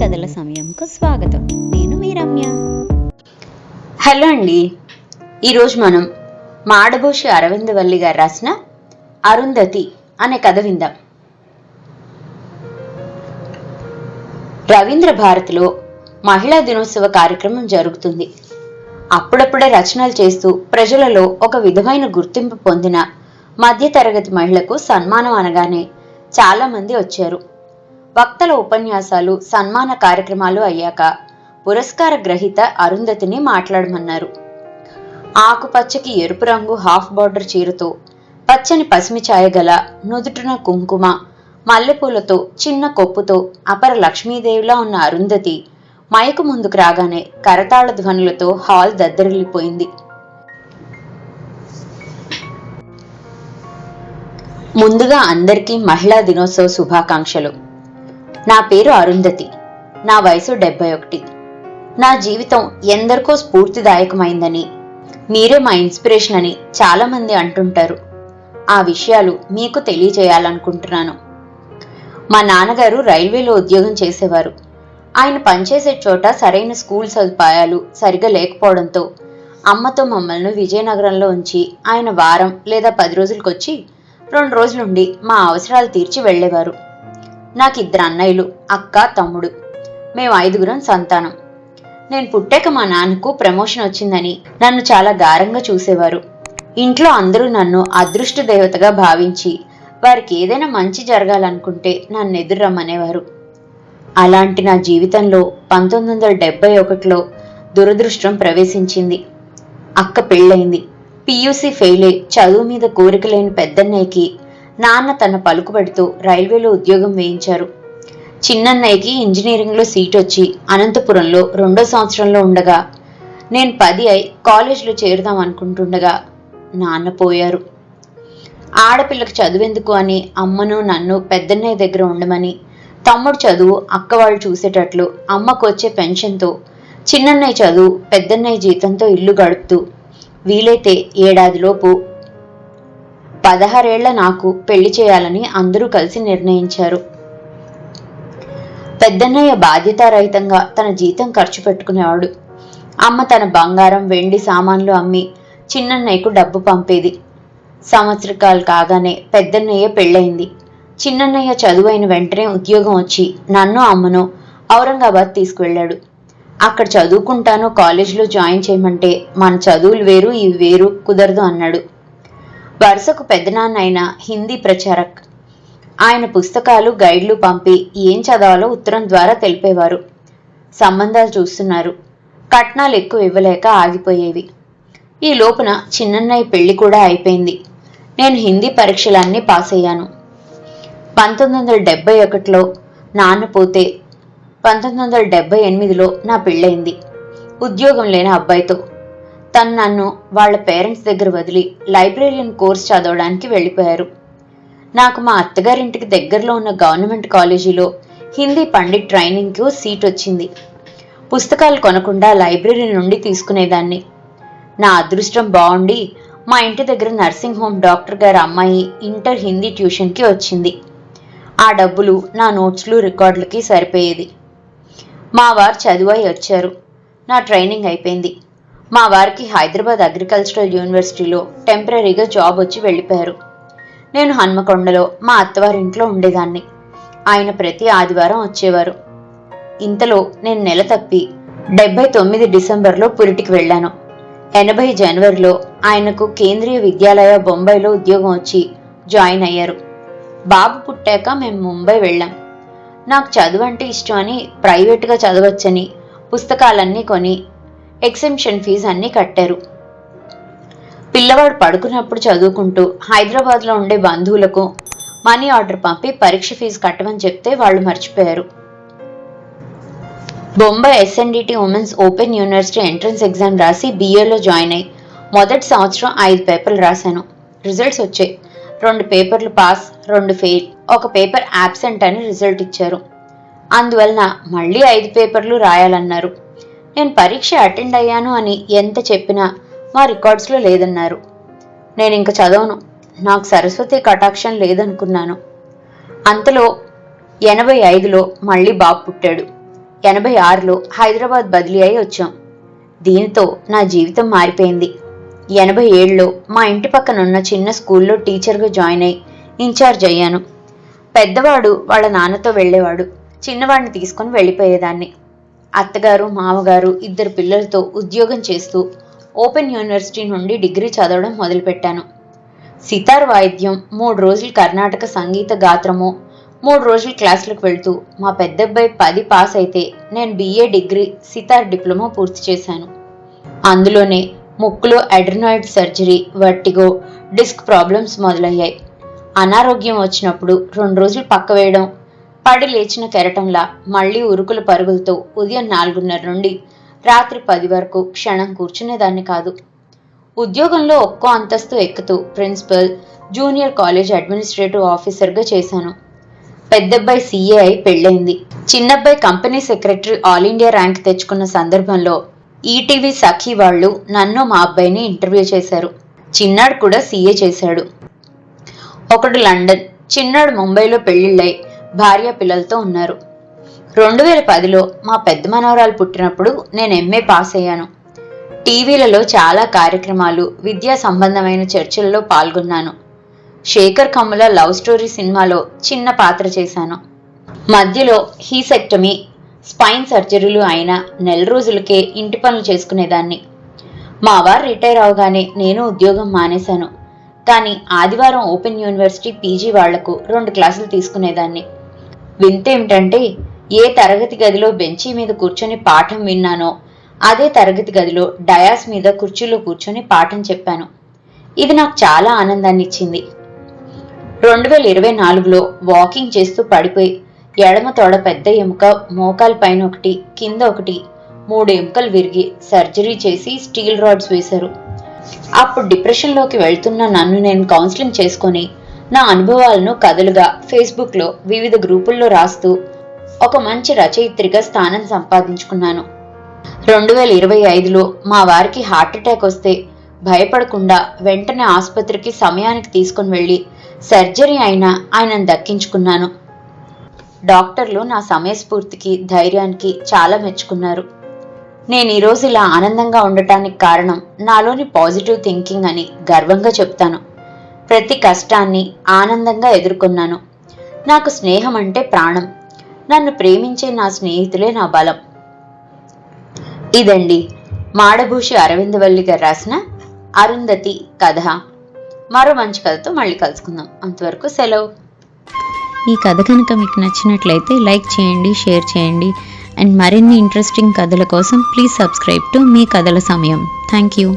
కథల సమయంకు స్వాగతం. నేను మీ రమ్య. హలో అండి. ఈరోజు మనం మాడభూషి అరవిందవల్లి గారు రాసిన అరుంధతి అనే కథ విందాం. రవీంద్ర భారతిలో మహిళా దినోత్సవ కార్యక్రమం జరుగుతుంది. అప్పుడప్పుడే రచనలు చేస్తూ ప్రజలలో ఒక విధమైన గుర్తింపు పొందిన మధ్యతరగతి మహిళకు సన్మానం అనగానే చాలా మంది వచ్చారు. వక్తల ఉపన్యాసాలు, సన్మాన కార్యక్రమాలు అయ్యాక పురస్కార గ్రహీత అరుంధతిని మాట్లాడమన్నారు. ఆకుపచ్చకి ఎరుపు రంగు హాఫ్ బార్డర్ చీరతో, పచ్చని పసిమి ఛాయ గల నుదుటిన కుంకుమ, మల్లెపూలతో, చిన్న కొప్పుతో అపర లక్ష్మీదేవిలా ఉన్న అరుంధతి మైకు ముందుకు రాగానే కరతాళ ధ్వనులతో హాల్ దద్దరిల్లిపోయింది. ముందుగా అందరికీ మహిళా దినోత్సవ శుభాకాంక్షలు. నా పేరు అరుంధతి. నా వయసు 71. నా జీవితం ఎందరికో స్ఫూర్తిదాయకమైందని, మీరే మా ఇన్స్పిరేషన్ అని చాలా మంది అంటుంటారు. ఆ విషయాలు మీకు తెలియజేయాలనుకుంటున్నాను. మా నాన్నగారు రైల్వేలో ఉద్యోగం చేసేవారు. ఆయన పనిచేసే చోట సరైన స్కూల్ సదుపాయాలు సరిగా లేకపోవడంతో అమ్మతో మమ్మల్ని విజయనగరంలో ఉంచి ఆయన వారం లేదా 10 రోజులకొచ్చి 2 రోజులుండి మా అవసరాలు తీర్చి వెళ్లేవారు. నాకు 2 అన్నయ్యలు, అక్క, తమ్ముడు. మేము 5గురం సంతానం. నేను పుట్టాక మా నాన్నకు ప్రమోషన్ వచ్చిందని నన్ను చాలా గారంగా చూసేవారు. ఇంట్లో అందరూ నన్ను అదృష్ట దేవతగా భావించి వారికి ఏదైనా మంచి జరగాలనుకుంటే నన్ను ఎదురమ్మనేవారు. అలాంటి నా జీవితంలో 1971లో దురదృష్టం ప్రవేశించింది. అక్క పెళ్ళయింది. PUC ఫెయిల్ అయి చదువు మీద కోరిక లేని పెద్దన్నయ్యకి నాన్న తన పలుకుబడితో రైల్వేలో ఉద్యోగం వేయించారు. చిన్నన్నయ్యకి ఇంజనీరింగ్లో సీట్ వచ్చి అనంతపురంలో 2వ సంవత్సరంలో ఉండగా నేను 10 అయి కాలేజీలో చేరుదాం అనుకుంటుండగా నాన్న పోయారు. ఆడపిల్లకి చదువెందుకు అని అమ్మను నన్ను పెద్దన్నయ్య దగ్గర ఉండమని, తమ్ముడు చదువు అక్క వాళ్ళు చూసేటట్లు అమ్మకు వచ్చే పెన్షన్తో, చిన్నన్నయ్య చదువు పెద్దన్నయ్య జీతంతో ఇల్లు గడుపుతూ వీలైతే ఏడాదిలోపు 16 ఏళ్ల నాకు పెళ్లి చేయాలని అందరూ కలిసి నిర్ణయించారు. పెద్దన్నయ్య బాధ్యతారహితంగా తన జీతం ఖర్చు పెట్టుకునేవాడు. అమ్మ తన బంగారం, వెండి సామాన్లు అమ్మి చిన్నన్నయ్యకు డబ్బు పంపేది. సంవత్సరాలు కాగానే పెద్దన్నయ్య పెళ్ళయింది. చిన్నన్నయ్య చదువైన వెంటనే ఉద్యోగం వచ్చి నన్ను అమ్మను ఔరంగాబాద్ తీసుకువెళ్ళాడు. అక్కడ చదువుకుంటాను, కాలేజీలో జాయిన్ చేయమంటే మన చదువులు వేరు, ఇవి వేరు, కుదరదు అన్నాడు. వరుసకు పెద్దనాన్న అయిన హిందీ ప్రచారక్. ఆయన పుస్తకాలు, గైడ్లు పంపి ఏం చదవాలో ఉత్తరం ద్వారా తెలిపేవారు. సంబంధాలు చూస్తున్నారు. కట్నాలు ఎక్కువ ఇవ్వలేక ఆగిపోయేవి. ఈ లోపున చిన్నన్నయ్య పెళ్లి కూడా అయిపోయింది. నేను హిందీ పరీక్షలన్నీ పాస్ అయ్యాను. 1971లో నాన్న పోతే 1978లో నా పెళ్ళయింది. ఉద్యోగం లేని అబ్బాయితో. తను నన్ను వాళ్ళ పేరెంట్స్ దగ్గర వదిలి లైబ్రేరియన్ కోర్స్ చదవడానికి వెళ్ళిపోయారు. నాకు మా అత్తగారింటికి దగ్గరలో ఉన్న గవర్నమెంట్ కాలేజీలో హిందీ పండిట్ ట్రైనింగ్కు సీట్ వచ్చింది. పుస్తకాలు కొనకుండా లైబ్రరీ నుండి తీసుకునేదాన్ని. నా అదృష్టం బాగుండి మా ఇంటి దగ్గర నర్సింగ్ హోమ్ డాక్టర్ గారి అమ్మాయి ఇంటర్ హిందీ ట్యూషన్కి వచ్చింది. ఆ డబ్బులు నా నోట్స్లు, రికార్డులకి సరిపోయేది. మా వారు చదువై వచ్చారు. నా ట్రైనింగ్ అయిపోయింది. మా వారికి హైదరాబాద్ అగ్రికల్చరల్ యూనివర్సిటీలో టెంపరీగా జాబ్ వచ్చి వెళ్ళిపోయారు. నేను హన్మకొండలో మా అత్తవారింట్లో ఉండేదాన్ని. ఆయన ప్రతి ఆదివారం వచ్చేవారు. ఇంతలో నేను నెల తప్పి 79 డిసెంబర్లో పురిటికి వెళ్ళాను. 80 జనవరిలో ఆయనకు కేంద్రీయ విద్యాలయ బొంబాయిలో ఉద్యోగం వచ్చి జాయిన్ అయ్యారు. బాబు పుట్టాక మేము ముంబై వెళ్ళాం. నాకు చదువు అంటే ఇష్టం అని, ప్రైవేటుగా చదవచ్చని పుస్తకాలన్నీ కొని ఎగ్జామిషన్ ఫీజు అన్నీ కట్టారు. పిల్లవాడు పడుకున్నప్పుడు చదువుకుంటూ హైదరాబాద్లో ఉండే బంధువులకు మనీ ఆర్డర్ పంపి పరీక్ష ఫీజు కట్టమని చెప్తే వాళ్ళు మర్చిపోయారు. Bombay SNDT women's open university entrance exam రాసి BAలో జాయిన్ అయ్యి మొదటి సంవత్సరం 5 పేపర్లు రాశాను. రిజల్ట్స్ వచ్చాయి. 2 పేపర్లు పాస్, 2 ఫెయిల్, 1 పేపర్ యాబ్సెంట్ అని రిజల్ట్ ఇచ్చారు. అందువలన మళ్ళీ 5 పేపర్లు రాయాలన్నారు. నేను పరీక్ష అటెండ్ అయ్యాను అని ఎంత చెప్పినా మా రికార్డ్స్లో లేదన్నారు. నేను ఇంక చదవను, నాకు సరస్వతి కటాక్షం లేదనుకున్నాను. అంతలో 85లో మళ్ళీ బాబు పుట్టాడు. 86లో హైదరాబాద్ బదిలీ అయి వచ్చాం. దీనితో నా జీవితం మారిపోయింది. 87లో మా ఇంటి పక్కనున్న చిన్న స్కూల్లో టీచర్గా జాయిన్ అయి ఇన్ఛార్జ్ అయ్యాను. పెద్దవాడు వాళ్ళ నాన్నతో వెళ్ళేవాడు, చిన్నవాడిని తీసుకొని వెళ్ళిపోయేదాన్ని. అత్తగారు మామగారు 2 పిల్లలతో ఉద్యోగం చేస్తూ ఓపెన్ యూనివర్సిటీ నుండి డిగ్రీ చదవడం మొదలుపెట్టాను. సితార్ వాయిద్యం, 3 రోజులు కర్ణాటక సంగీత గాత్రము, 3 రోజులు క్లాసులకు వెళ్తూ మా పెద్దబ్బాయి 10 పాస్ అయితే నేను BA డిగ్రీ సితార్ డిప్లొమా పూర్తి చేశాను. అందులోనే ముక్కులో అడ్రినాయిడ్ సర్జరీ, వర్టిగో, డిస్క్ ప్రాబ్లమ్స్ మొదలయ్యాయి. అనారోగ్యం వచ్చినప్పుడు 2 రోజులు పక్క వేయడం, పడి లేచిన కెరటంలా మళ్లీ ఉరుకుల పరుగులతో ఉదయం 4:30 నుండి రాత్రి 10 వరకు క్షణం కూర్చునేదాన్ని కాదు. ఉద్యోగంలో ఒక్కో అంతస్తు ఎక్కుతూ ప్రిన్సిపల్, జూనియర్ కాలేజ్ అడ్మినిస్ట్రేటివ్ ఆఫీసర్గా చేశాను. పెద్దబ్బాయి CA అయి పెళ్ళైంది. చిన్నబ్బాయి company secretary all India rank తెచ్చుకున్న సందర్భంలో ఈటీవీ సఖీ వాళ్ళు నన్ను మా అబ్బాయిని ఇంటర్వ్యూ చేశారు. చిన్నాడు కూడా CA చేశాడు. ఒకడు లండన్, చిన్నాడు ముంబైలో పెళ్లిళ్ళై భార్య పిల్లలతో ఉన్నారు. 2010లో మా పెద్ద మనవరాలు పుట్టినప్పుడు నేను MA పాస్ అయ్యాను. టీవీలలో చాలా కార్యక్రమాలు, విద్యా సంబంధమైన చర్చల్లో పాల్గొన్నాను. శేఖర్ కమ్ముల లవ్ స్టోరీ సినిమాలో చిన్న పాత్ర చేశాను. మధ్యలో హీసెక్టమీ, స్పైన్ సర్జరీలు అయిన 4 రోజులకే ఇంటి పనులు చేసుకునేదాన్ని. మా వారు రిటైర్ అవగానే నేను ఉద్యోగం మానేశాను. కానీ ఆదివారం ఓపెన్ యూనివర్సిటీ PG వాళ్లకు 2 క్లాసులు తీసుకునేదాన్ని. వింతేమిటంటే, ఏ తరగతి గదిలో బెంచీ మీద కూర్చొని పాఠం విన్నానో అదే తరగతి గదిలో డయాస్ మీద కుర్చీలో కూర్చొని పాఠం చెప్పాను. ఇది నాకు చాలా ఆనందాన్ని ఇచ్చింది. 2024లో వాకింగ్ చేస్తూ పడిపోయి ఎడమ తోడ పెద్ద ఎముక, మోకాల పైన ఒకటి, కింద ఒకటి, 3 ఎముకలు విరిగి సర్జరీ చేసి స్టీల్ రాడ్స్ వేశారు. అప్పుడు డిప్రెషన్లోకి వెళ్తున్న నన్ను నేను కౌన్సిలింగ్ చేసుకొని నా అనుభవాలను కథలుగా ఫేస్బుక్లో వివిధ గ్రూపుల్లో రాస్తూ ఒక మంచి రచయిత్రిగా స్థానం సంపాదించుకున్నాను. 2025లో మా వారికి హార్ట్అటాక్ వస్తే భయపడకుండా వెంటనే ఆసుపత్రికి సమయానికి తీసుకుని వెళ్ళి సర్జరీ అయినా ఆయనను దక్కించుకున్నాను. డాక్టర్లు నా సమయస్ఫూర్తికి, ధైర్యానికి చాలా మెచ్చుకున్నారు. నేను ఈరోజు ఇలా ఆనందంగా ఉండటానికి కారణం నాలోని పాజిటివ్ థింకింగ్ అని గర్వంగా చెప్తాను. ప్రతి కష్టాన్ని ఆనందంగా ఎదుర్కొన్నాను. నాకు స్నేహం అంటే ప్రాణం. నన్ను ప్రేమించే నా స్నేహితులే నా బలం. ఇదండి మాడభూషి అరవిందవల్లి గారు రాసిన అరుంధతి కథ. మరో మంచి కథతో మళ్ళీ కలుసుకుందాం. అంతవరకు సెలవు. ఈ కథ కనుక మీకు నచ్చినట్లయితే లైక్ చేయండి, షేర్ చేయండి. అండ్ మరిన్ని ఇంట్రెస్టింగ్ కథల కోసం ప్లీజ్ సబ్స్క్రైబ్ టు మీ కథల సమయం. Thank you.